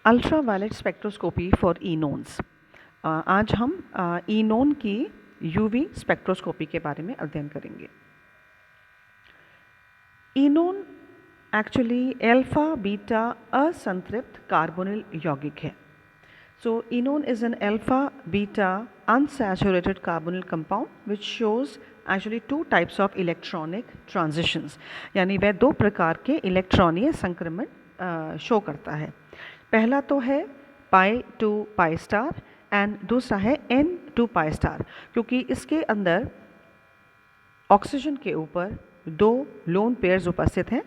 Ultraviolet spectroscopy for इनोन्स। आज हम इनोन की यूवी स्पेक्ट्रोस्कोपी के बारे में अध्ययन करेंगे। इनोन एक्चुअली अल्फा बीटा असंतृप्त कार्बोनिल यौगिक है। So enone is an alpha beta unsaturated carbonyl compound which shows actually two types of electronic transitions, यानी वह दो प्रकार के इलेक्ट्रॉनीय संक्रमण शो करता है। पहला तो है पाई टू पाई स्टार एंड दूसरा है एन टू पाई स्टार, क्योंकि इसके अंदर ऑक्सीजन के ऊपर दो लोन पेयर्स उपस्थित हैं,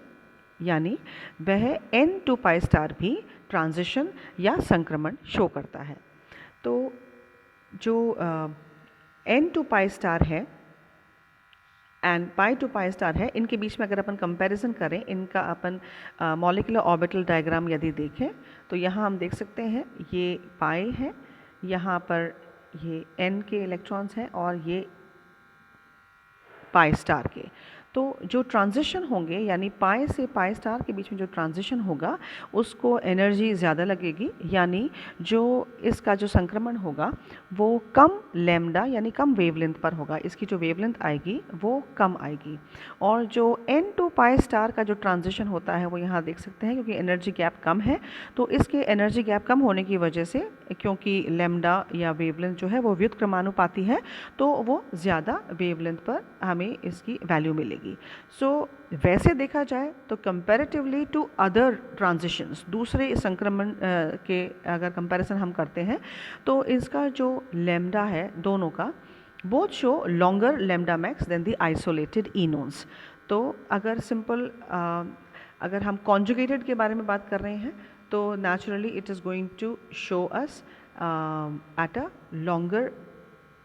यानी वह एन टू पाई स्टार भी ट्रांजिशन या संक्रमण शो करता है। तो जो एन टू पाई स्टार है and pi to pi star है, इनके बीच में अगर अपन कंपैरिजन करें, इनका अपन मॉलिक्यूलर ऑर्बिटल डायग्राम यदि देखें तो यहाँ हम देख सकते हैं ये पाई है, यहाँ पर ये एन के इलेक्ट्रॉन्स हैं और ये पाई स्टार के। तो जो ट्रांजिशन होंगे, यानी पाई से पाई स्टार के बीच में जो ट्रांजिशन होगा उसको एनर्जी ज़्यादा लगेगी, यानी जो इसका जो संक्रमण होगा वो कम लैम्डा यानी कम वेवलेंथ पर होगा, इसकी जो वेवलेंथ आएगी वो कम आएगी। और जो एन टू पाई स्टार का जो ट्रांजिशन होता है वो यहाँ देख सकते हैं, क्योंकि एनर्जी गैप कम है तो इसके एनर्जी गैप कम होने की वजह से, क्योंकि लैम्डा या वेवलेंथ जो है वो व्युत्क्रमानुपाती है, तो वो ज़्यादा वेवलेंथ पर हमें इसकी वैल्यू मिलेगी। सो वैसे देखा जाए तो कंपैरेटिवली टू अदर ट्रांजिशंस, दूसरे संक्रमण के अगर कंपैरिजन हम करते हैं तो इसका जो लैम्डा है दोनों का, both show longer lambda max than the isolated enones. तो अगर सिंपल अगर हम कॉन्जुगेटेड के बारे में बात कर रहे हैं तो naturally it is going to show us at a longer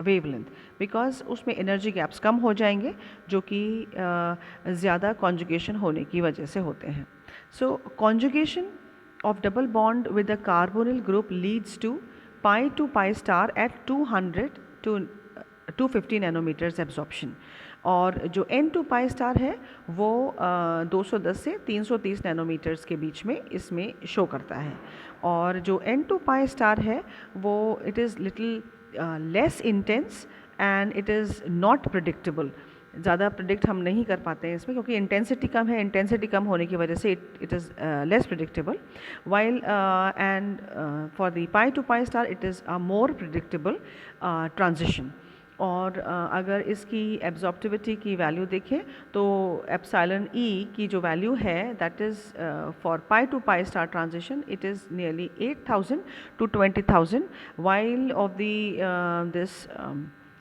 wavelength, because उसमें एनर्जी गैप्स कम हो जाएंगे जो कि ज़्यादा कॉन्जुगेशन होने की वजह से होते हैं। So conjugation of double bond with the carbonyl group leads to pi to pi star at 200 to 250 nanometers absorption, और जो एन टू पाई स्टार है वो 210 से 330 नैनोमीटर्स के बीच में इसमें शो करता है। और जो एन टू पाई स्टार है वो it is little less intense and it is not predictable. ज़्यादा प्रिडिक्ट हम नहीं कर पाते हैं इसमें, क्योंकि इंटेंसिटी कम है, इंटेंसिटी कम होने की वजह से it is less predictable, while and for the pi to pi star it is a more predictable transition. और अगर इसकी एब्जॉर्प्टिविटी की वैल्यू देखें तो एप्सिलॉन ई की जो वैल्यू है that is for pi to pi star transition it is nearly 8000 to 20,000, while of the this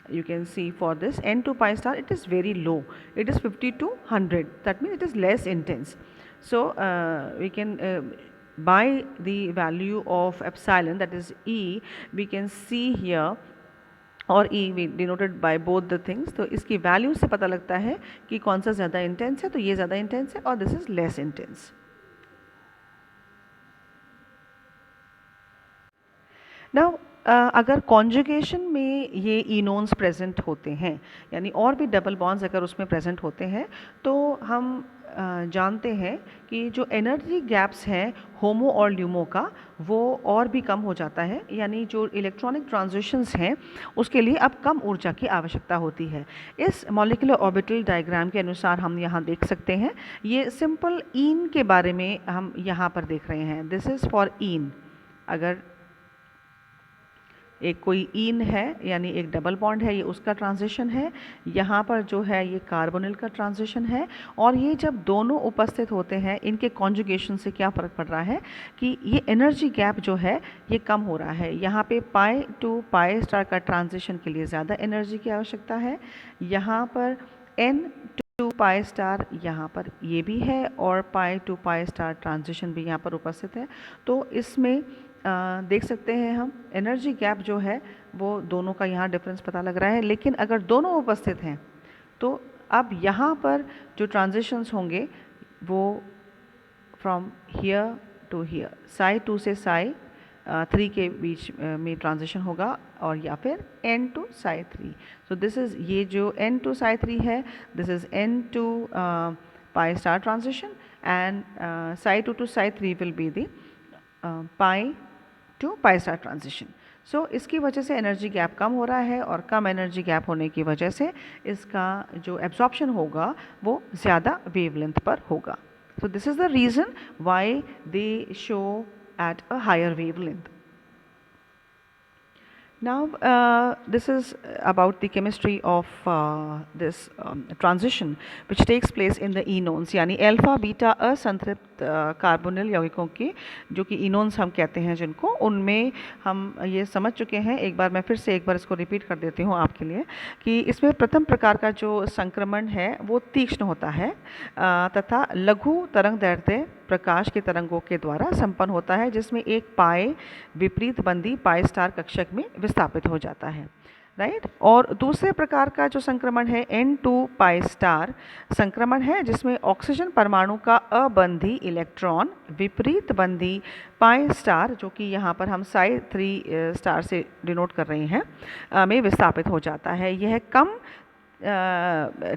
you can see for this n to pi star it is very low, it is 50 to 100, that means it is less intense. So we can by the value of epsilon, that is E, we can see here, और E we denoted by both the things, तो इसकी value से पता लगता है कि कौन सा ज़्यादा इंटेंस है, तो ये ज़्यादा इंटेंस है और this is less intense. Now अगर कॉन्जुगेशन में ये इनोन्स प्रेजेंट होते हैं, यानी और भी डबल बॉन्ड्स अगर उसमें प्रेजेंट होते हैं, तो हम जानते हैं कि जो एनर्जी गैप्स हैं होमो और ल्यूमो का वो और भी कम हो जाता है, यानी जो इलेक्ट्रॉनिक ट्रांजिशंस हैं उसके लिए अब कम ऊर्जा की आवश्यकता होती है। इस मॉलिक्यूलर ऑर्बिटल डायग्राम के अनुसार हम यहाँ देख सकते हैं, ये सिंपल ईन के बारे में हम यहाँ पर देख रहे हैं। दिस इज़ फॉर ईन। अगर एक कोई ईन है यानी एक डबल बॉन्ड है, ये उसका ट्रांजिशन है, यहाँ पर जो है ये कार्बोनिल का ट्रांजिशन है, और ये जब दोनों उपस्थित होते हैं इनके कॉन्जुगेशन से क्या फ़र्क पड़ रहा है कि ये एनर्जी गैप जो है ये कम हो रहा है। यहाँ पे पाई टू पाई स्टार का ट्रांजिशन के लिए ज़्यादा एनर्जी की आवश्यकता है, यहाँ पर एन टू पाई स्टार यहाँ पर ये भी है और पाई टू पाई स्टार ट्रांजिशन भी यहाँ पर उपस्थित है। तो इसमें देख सकते हैं हम एनर्जी गैप जो है वो दोनों का यहाँ डिफरेंस पता लग रहा है, लेकिन अगर दोनों उपस्थित हैं तो अब यहाँ पर जो ट्रांजिशंस होंगे वो from here to here, psi 2 से साई 3 के बीच में ट्रांजिशन होगा, और या फिर n to psi 3। So this is ये जो n टू साई 3 है, this is n to pi star transition, and psi 2 to psi 3 will be the pi to pi star transition. So इसकी वजह से एनर्जी गैप कम हो रहा है और कम एनर्जी गैप होने की वजह से इसका जो एब्जॉर्प्शन होगा वो ज़्यादा वेवलेंथ पर होगा। सो this is the reason why they show at a higher wavelength. Now, this is about the chemistry of this transition which takes place in the enones, यानी अल्फा बीटा असंतृप्त कार्बोनिल यौगिकों की, जो कि इनोन्स हम कहते हैं जिनको, उनमें हम ये समझ चुके हैं। एक बार मैं फिर से एक बार इसको रिपीट कर देती हूँ आपके लिए कि इसमें प्रथम प्रकार का जो संक्रमण है वो तीक्ष्ण होता है तथा लघु तरंग दैर्ध्य प्रकाश के तरंगों के द्वारा संपन्न होता है, जिसमें एक पाए विपरीत बंदी पाए स्टार कक्षक में विस्थापित हो जाता है, राइट। और दूसरे प्रकार का जो संक्रमण है N2 पाई स्टार संक्रमण है, जिसमें ऑक्सीजन परमाणु का अबंधी इलेक्ट्रॉन विपरीत बंधी पाई स्टार, जो कि यहाँ पर हम Psi3 स्टार से डिनोट कर रहे हैं, में विस्थापित हो जाता है। यह कम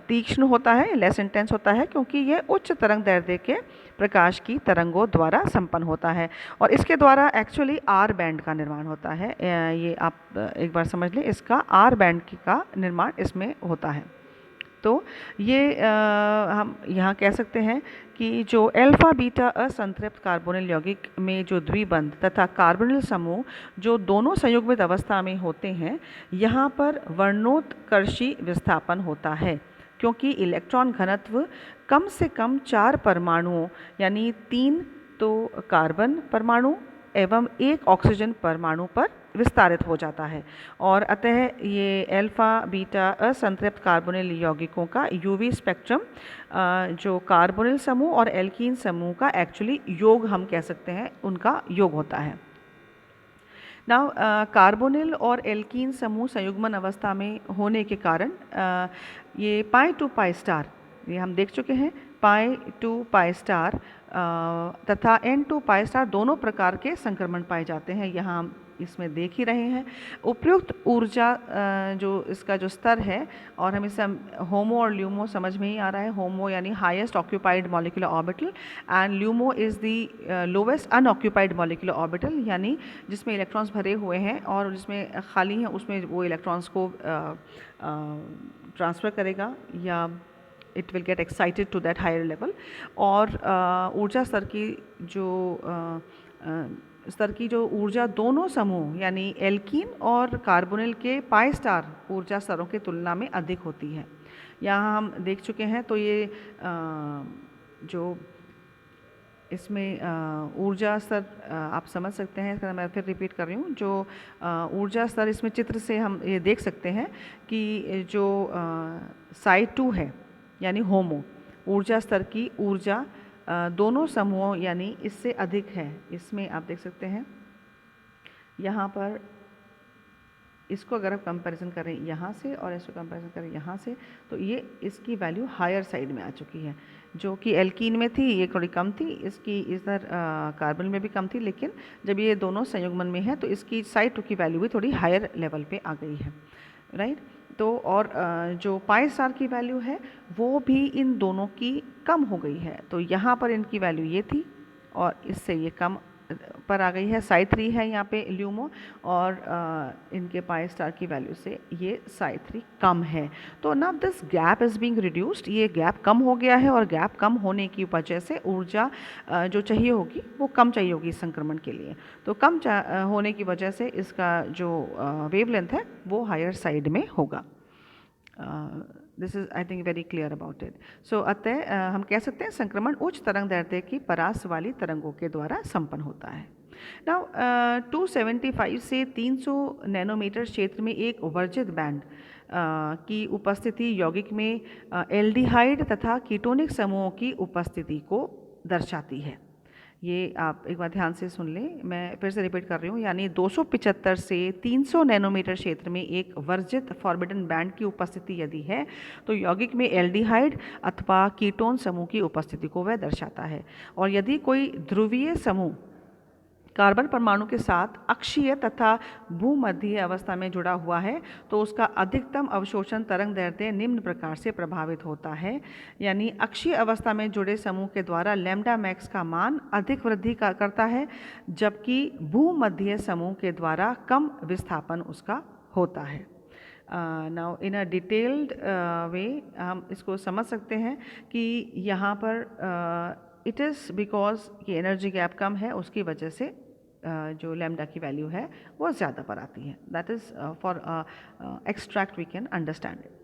तीक्ष्ण होता है, लेस इंटेंस होता है, क्योंकि यह उच्च तरंग दैर्ध्य के प्रकाश की तरंगों द्वारा संपन्न होता है और इसके द्वारा एक्चुअली आर बैंड का निर्माण होता है। ये आप एक बार समझ लें, इसका आर बैंड का निर्माण इसमें होता है। तो ये हम यहाँ कह सकते हैं कि जो अल्फा बीटा असंतृप्त कार्बोनिल यौगिक में जो द्विबंध तथा कार्बोनिल समूह जो दोनों संयुग्मित अवस्था में होते हैं, यहाँ पर वर्णोत्कर्षी विस्थापन होता है, क्योंकि इलेक्ट्रॉन घनत्व कम से कम 4 परमाणुओं यानी 3 तो कार्बन परमाणु एवं 1 ऑक्सीजन परमाणु पर विस्तारित हो जाता है और अतः ये अल्फा बीटा असंतृप्त कार्बोनिल यौगिकों का यूवी स्पेक्ट्रम जो कार्बोनिल समूह और एल्कीन समूह का एक्चुअली योग हम कह सकते हैं, उनका योग होता है। नाउ कार्बोनिल और एल्कीन समूह संयुग्मन अवस्था में होने के कारण ये पाई टू पाई स्टार, ये हम देख चुके हैं, पाई टू पाई स्टार तथा N2 पाई स्टार दोनों प्रकार के संक्रमण पाए जाते हैं, यहाँ हम इसमें देख ही रहे हैं। उपयुक्त ऊर्जा जो इसका जो स्तर है, और हम इसे होमो और ल्यूमो समझ में ही आ रहा है। होमो यानी highest occupied molecular orbital and LUMO is the lowest unoccupied molecular orbital, यानी जिसमें इलेक्ट्रॉन्स भरे हुए हैं और जिसमें खाली हैं उसमें वो इलेक्ट्रॉन्स को ट्रांसफ़र करेगा या it will get excited to that higher level. और ऊर्जा स्तर की जो ऊर्जा दोनों समूह यानी एल्कीन और कार्बोनिल के पाई स्टार ऊर्जा स्तरों की तुलना में अधिक होती है, यहाँ हम देख चुके हैं। तो ये जो इसमें ऊर्जा स्तर आप समझ सकते हैं, मैं फिर रिपीट कर रही हूँ, जो ऊर्जा स्तर इसमें चित्र से हम ये देख सकते हैं कि जो Psi2 है यानी होमो ऊर्जा स्तर की ऊर्जा दोनों समूहों यानी इससे अधिक है। इसमें आप देख सकते हैं यहाँ पर, इसको अगर आप कंपैरिजन करें यहाँ से और इसको कंपैरिजन करें यहाँ से, तो ये इसकी वैल्यू हायर साइड में आ चुकी है, जो कि एल्कीन में थी ये थोड़ी कम थी, इसकी इधर कार्बन में भी कम थी, लेकिन जब ये दोनों संयुग्मन में है तो इसकी Psi2 की वैल्यू भी थोड़ी हायर लेवल पे आ गई है, राइट। तो और जो पाई स्टार की वैल्यू है वो भी इन दोनों की कम हो गई है। तो यहाँ पर इनकी वैल्यू ये थी और इससे ये कम पर आ गई है। Psi3 है यहाँ पे ल्यूमो और इनके पाई स्टार की वैल्यू से ये Psi3 कम है। तो now this gap is being reduced, ये गैप कम हो गया है और गैप कम होने की वजह से ऊर्जा जो चाहिए होगी वो कम चाहिए होगी इस संक्रमण के लिए। तो कम होने की वजह से इसका जो वेवलेंथ है वो हायर साइड में होगा। This is I think very clear about it. So अतः हम कह सकते हैं संक्रमण उच्च तरंग दैर्ध्य की परास वाली तरंगों के द्वारा संपन्न होता है। नाउ 275 से 300 नैनोमीटर क्षेत्र में एक वर्जित बैंड की उपस्थिति यौगिक में एल्डिहाइड तथा कीटोनिक समूहों की उपस्थिति को दर्शाती है। ये आप एक बार ध्यान से सुन लें, मैं फिर से रिपीट कर रही हूँ, यानी 275 से 300 नैनोमीटर क्षेत्र में एक वर्जित फॉरबिडन बैंड की उपस्थिति यदि है तो यौगिक में एल्डिहाइड अथवा कीटोन समूह की उपस्थिति को वह दर्शाता है। और यदि कोई ध्रुवीय समूह कार्बन परमाणु के साथ अक्षीय तथा भूमध्यीय अवस्था में जुड़ा हुआ है तो उसका अधिकतम अवशोषण तरंग दैर्ध्य निम्न प्रकार से प्रभावित होता है। यानी अक्षीय अवस्था में जुड़े समूह के द्वारा लैम्डा मैक्स का मान अधिक वृद्धि करता है, जबकि भूमध्यीय समूह के द्वारा कम विस्थापन उसका होता है। नाउ इन अ डिटेल्ड वे हम इसको समझ सकते हैं कि यहाँ पर इट इज़ बिकॉज ये एनर्जी गैप कम है, उसकी वजह से जो लैम्डा की वैल्यू है वो ज़्यादा पर आती है। That is for extract we can understand it.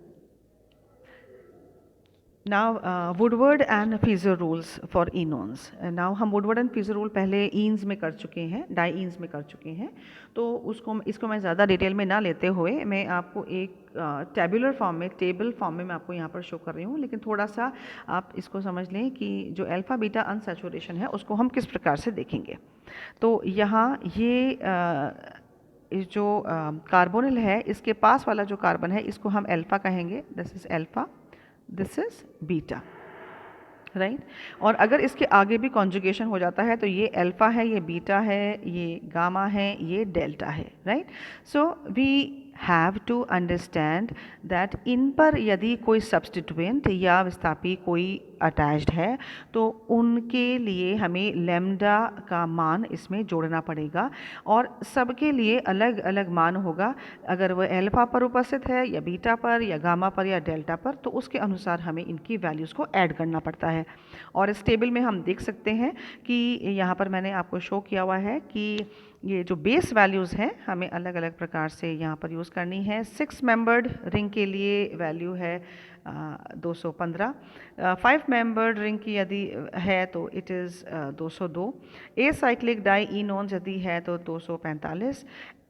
Now Woodward and Fizer rules for enons. Now हम Woodward and Fizer rule पहले ईन्स में कर चुके हैं, डाई ईन्स में कर चुके हैं, तो इसको मैं ज़्यादा डिटेल में ना लेते हुए मैं आपको एक टेबुलर फॉर्म में, टेबल फॉर्म में मैं आपको यहाँ पर शो कर रही हूँ, लेकिन थोड़ा सा आप इसको समझ लें कि जो अल्फ़ा बीटा अनसैचुरेशन है उसको हम किस प्रकार से देखेंगे। तो यहाँ ये जो कार्बोनिल है इसके पास वाला जो कार्बन है इसको हम अल्फ़ा कहेंगे, this is alpha, this is beta, right. और अगर इसके आगे भी कॉन्जुगेशन हो जाता है तो ये अल्फ़ा है, ये बीटा है, ये गामा है, ये डेल्टा है, right. So we have to understand that इन पर यदि कोई सब्स्टिट्यूएंट या विस्थापी कोई अटैच्ड है तो उनके लिए हमें लैम्डा का मान इसमें जोड़ना पड़ेगा और सबके लिए अलग अलग मान होगा। अगर वह अल्फ़ा पर उपस्थित है या बीटा पर या गामा पर या डेल्टा पर तो उसके अनुसार हमें इनकी वैल्यूज़ को ऐड करना पड़ता है। और इस टेबल में हम देख सकते हैं कि यहाँ पर मैंने आपको शो किया हुआ है कि ये जो बेस वैल्यूज़ हैं हमें अलग अलग प्रकार से यहाँ पर यूज़ करनी है। 6 मेंबर्ड रिंग के लिए वैल्यू है 215, 5 मेंबर्ड रिंग की यदि है तो it is 202, a cyclic dienones यदि है तो 245,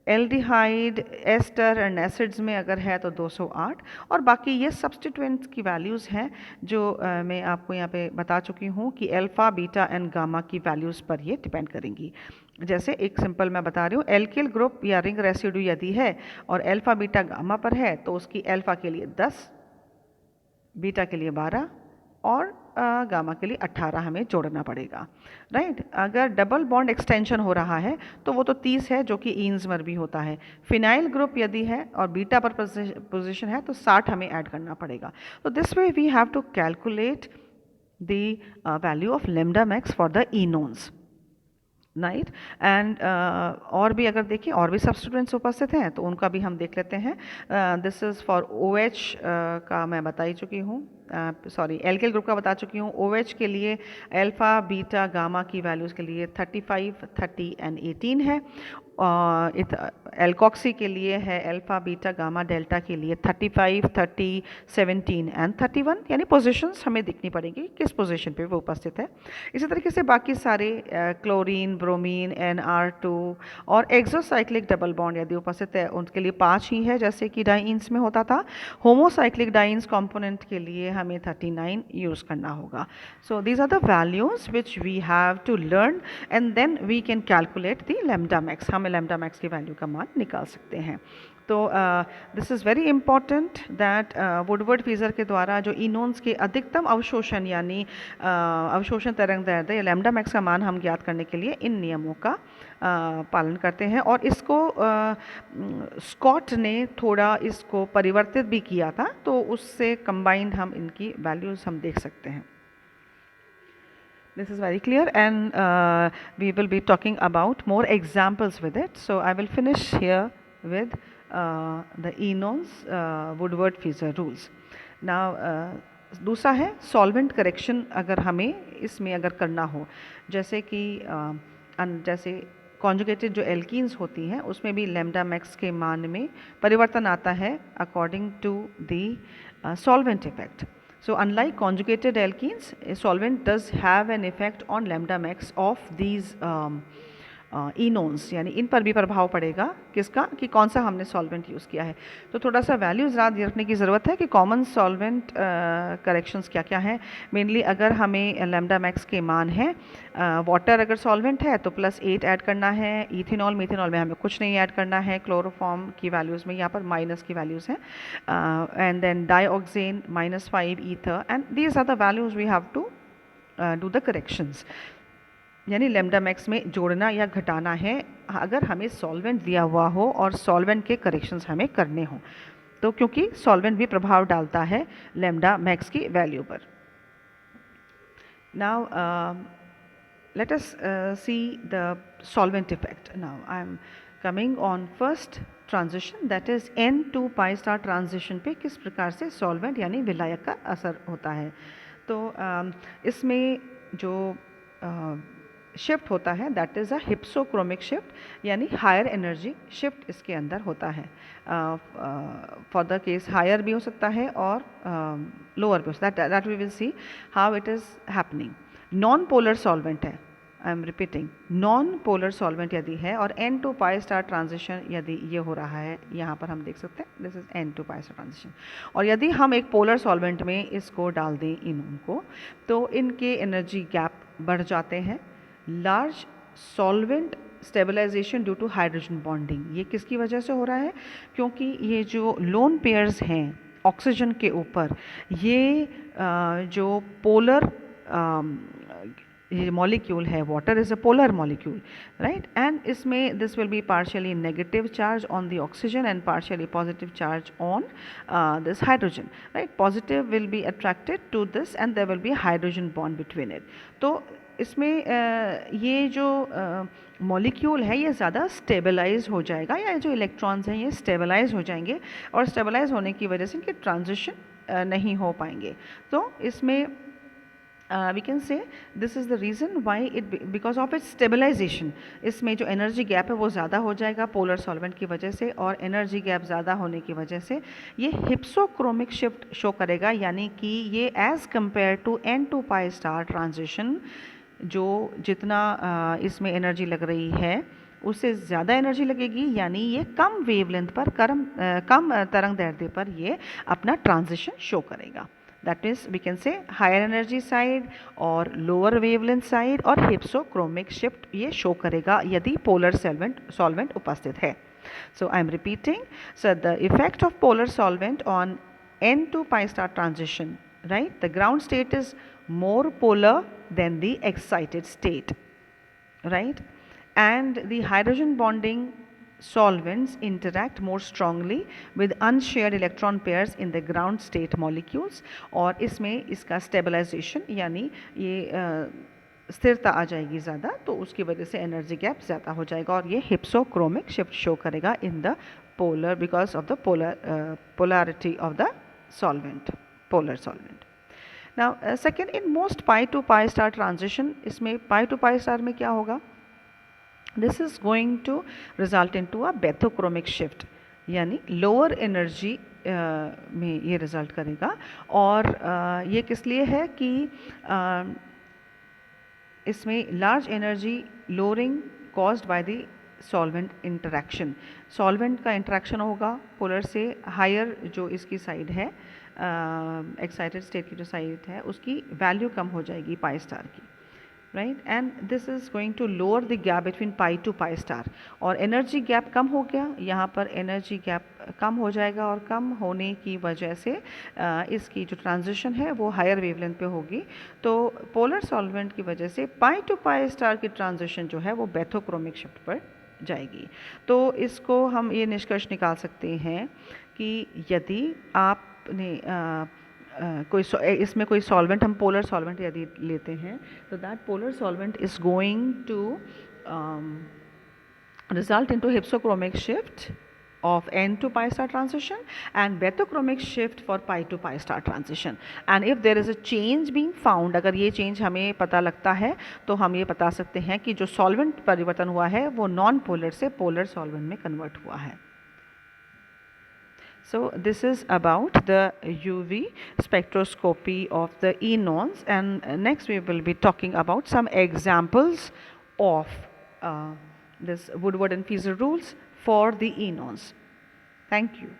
एल्डिहाइड एस्टर एंड एसिड्स में अगर है तो 208, और बाकी ये सब्स्टिट्यूएंट्स की वैल्यूज़ हैं जो मैं आपको यहाँ पे बता चुकी हूँ कि अल्फ़ा बीटा एंड गामा की वैल्यूज़ पर ये डिपेंड करेंगी। जैसे एक सिंपल मैं बता रही हूँ, एल्किल ग्रुप या रिंग रेसिड्यू यदि है और अल्फ़ा बीटा गामा पर है तो उसकी अल्फ़ा के लिए 10, बीटा के लिए 12 और गामा के लिए 18 हमें जोड़ना पड़ेगा, राइट। अगर डबल बॉन्ड एक्सटेंशन हो रहा है तो वो तो 30 है जो कि ईन्स में भी होता है। फिनाइल ग्रुप यदि है और बीटा पर पोजीशन है तो 60 हमें ऐड करना पड़ेगा। तो this way we have to calculate the value of lambda max for the enones, right. And और भी अगर देखिए और भी सब्स्टिट्यूएंट्स उपस्थित हैं तो उनका भी हम देख लेते हैं। दिस इज़ फॉर OH का मैं बता ही चुकी हूँ, सॉरी एल्किल ग्रुप का बता चुकी हूँ। OH के लिए अल्फ़ा बीटा गामा की वैल्यूज़ के लिए 35, 30 एंड 18 है। एल्कोक्सी के लिए है अल्फ़ा बीटा गामा डेल्टा के लिए 35, 30, 17 एंड 31, यानी पोजीशंस हमें दिखनी पड़ेगी किस पोजीशन पे वो उपस्थित है। इसी तरीके से बाकी सारे क्लोरीन, ब्रोमीन, NR2 और एक्सोसाइक्लिक डबल बॉन्ड यदि उपस्थित है उनके लिए 5 ही है जैसे कि डाइन्स में होता था। होमोसाइक्लिक डाइन्स कंपोनेंट के लिए हमें 39 यूज़ करना होगा। So these are the values which we have to learn and then we can calculate the lambda max, हम लैम्डा मैक्स की वैल्यू का मान निकाल सकते हैं। तो this is very important that Woodward Fieser के द्वारा जो इनोन्स के अधिकतम अवशोषण यानी अवशोषण तरंग दैर्ध्य या लैम्डा मैक्स का मान हम ज्ञात करने के लिए इन नियमों का पालन करते हैं। और इसको स्कॉट ने थोड़ा इसको परिवर्तित भी किया था तो उससे कंबाइंड हम इनकी वैल्यूज़ हम देख सकते हैं। This is very clear and we will be talking about more examples with it. So I will finish here with the Enon's Woodward-Fieser rules. Now दूसरा है solvent correction, अगर हमें इसमें अगर करना हो, जैसे कि जैसे कॉन्जुगेटेड जो एल्कीन्स होती हैं उसमें भी लैम्डा मैक्स के मान में परिवर्तन आता है according to the solvent effect. So unlike conjugated alkenes, a solvent does have an effect on lambda max of these इनोन्स, यानी इन पर भी प्रभाव पड़ेगा किसका, कि कौन सा हमने सॉल्वेंट यूज़ किया है। तो थोड़ा सा वैल्यूज़ याद रखने की ज़रूरत है कि कॉमन सॉल्वेंट करेक्शंस क्या क्या हैं। मेनली अगर हमें लैम्डा मैक्स के मान हैं, वाटर अगर सॉल्वेंट है तो +8 ऐड करना है, इथेनॉल मिथेनॉल में हमें कुछ नहीं ऐड करना है, क्लोरोफॉर्म की वैल्यूज़ में यहाँ पर माइनस की वैल्यूज़ हैं, and then dioxane -5, ether, and these are the values we have to do the corrections. यानी लैम्डा मैक्स में जोड़ना या घटाना है अगर हमें सॉल्वेंट दिया हुआ हो और सॉल्वेंट के करेक्शंस हमें करने हों, तो क्योंकि सॉल्वेंट भी प्रभाव डालता है लैम्डा मैक्स की वैल्यू पर. Now let us see the solvent effect. Now I am coming on first transition, that is N2 pi star transition पे किस प्रकार से सॉल्वेंट यानी विलायक का असर होता है. तो इसमें जो शिफ्ट होता है that is a hypsochromic shift, यानी हायर एनर्जी शिफ्ट इसके अंदर होता है. फॉर द केस हायर भी हो सकता है और लोअर भी हो सकता है. That we will see how it is happening. Non polar solvent है, I am repeating, non polar solvent यदि है और N2 पाई स्टार ट्रांजिशन यदि ये हो रहा है, यहाँ पर हम देख सकते हैं this is N2 pi star transition, और यदि हम एक पोलर सॉल्वेंट में इसको डाल दें इनोन को, तो इनके एनर्जी गैप बढ़ जाते हैं. Large solvent stabilisation due to hydrogen bonding, ये किसकी वजह से हो रहा है? क्योंकि ये जो लोन पेयर्स हैं ऑक्सीजन के ऊपर, ये जो पोलर ये मॉलिक्यूल है, water is a polar molecule, right, and इसमें this will be partially negative charge on the oxygen and partially positive charge on this hydrogen, right. Positive will be attracted to this and there will be hydrogen bond between it. तो इसमें ये जो molecule है ये ज़्यादा stabilise हो जाएगा, या जो इलेक्ट्रॉन्स हैं ये स्टेबलाइज हो जाएंगे, और स्टेबलाइज होने की वजह से इनके ट्रांजिशन नहीं हो पाएंगे. तो इसमें we can say this is the reason why because of its stabilization, इसमें जो एनर्जी गैप है वो ज़्यादा हो जाएगा पोलर सॉल्वेंट की वजह से, और एनर्जी गैप ज़्यादा होने की वजह से ये हिप्सोक्रोमिक शिफ्ट शो करेगा, यानी कि ये as compare to N2 pi star transition, जो जितना इसमें एनर्जी लग रही है उससे ज़्यादा एनर्जी लगेगी, यानी ये कम वेवलेंथ पर कम तरंग दैर्ध्य पर ये अपना ट्रांजिशन शो करेगा. That is, we can say higher energy side और lower wavelength side और hypsochromic shift ये show करेगा यदि polar solvent उपस्थित है. So I am repeating. So the effect of polar solvent on N2 pi star transition, right? The ground state is more polar than the excited state, right? And the hydrogen bonding solvents interact more strongly with unshared electron pairs in the ground state molecules, और इसमें इसका stabilization यानी ये स्थिरता आ जाएगी ज़्यादा, तो उसकी वजह से एनर्जी गैप ज़्यादा हो जाएगा, और ये हिप्सोक्रोमिक शिफ्ट शो करेगा in the polar because of the polarity of the solvent, polar solvent. Now second, in most pi to pi star transition, इसमें पाई टू पाई स्टार में क्या होगा? This is going to result into a bathochromic shift, यानी lower energy में ये result करेगा. और ये किस लिए है कि इसमें large energy lowering caused by the solvent interaction, solvent का इंटरेक्शन होगा पोलर से, हायर जो इसकी साइड है एक्साइटेड स्टेट की जो साइड है उसकी वैल्यू कम हो जाएगी पाई स्टार की, right, and this is going to lower the gap between pi to pi star. और एनर्जी गैप कम हो गया, यहाँ पर एनर्जी गैप कम हो जाएगा, और कम होने की वजह से इसकी जो ट्रांजिशन है वो हायर वेवलेंथ पे होगी. तो पोलर सॉल्वेंट की वजह से पाई टू पाई स्टार की ट्रांजिशन जो है वो बैथोक्रोमिक शिफ्ट पर जाएगी. तो इसको हम ये निष्कर्ष निकाल सकते हैं कि यदि आपने इसमें कोई सॉल्वेंट, हम पोलर सॉल्वेंट यदि लेते हैं, तो that polar solvent is going to result into hypsochromic shift of N2 pi star transition and bathochromic shift for pi to pi star transition. And if there is a change being found, अगर ये change हमें पता लगता है तो हम ये बता सकते हैं कि जो solvent परिवर्तन हुआ है वो non polar से polar solvent में convert हुआ है. So this is about the UV spectroscopy of the enons, and next we will be talking about some examples of this Woodward and Fieser rules for the enons. Thank you.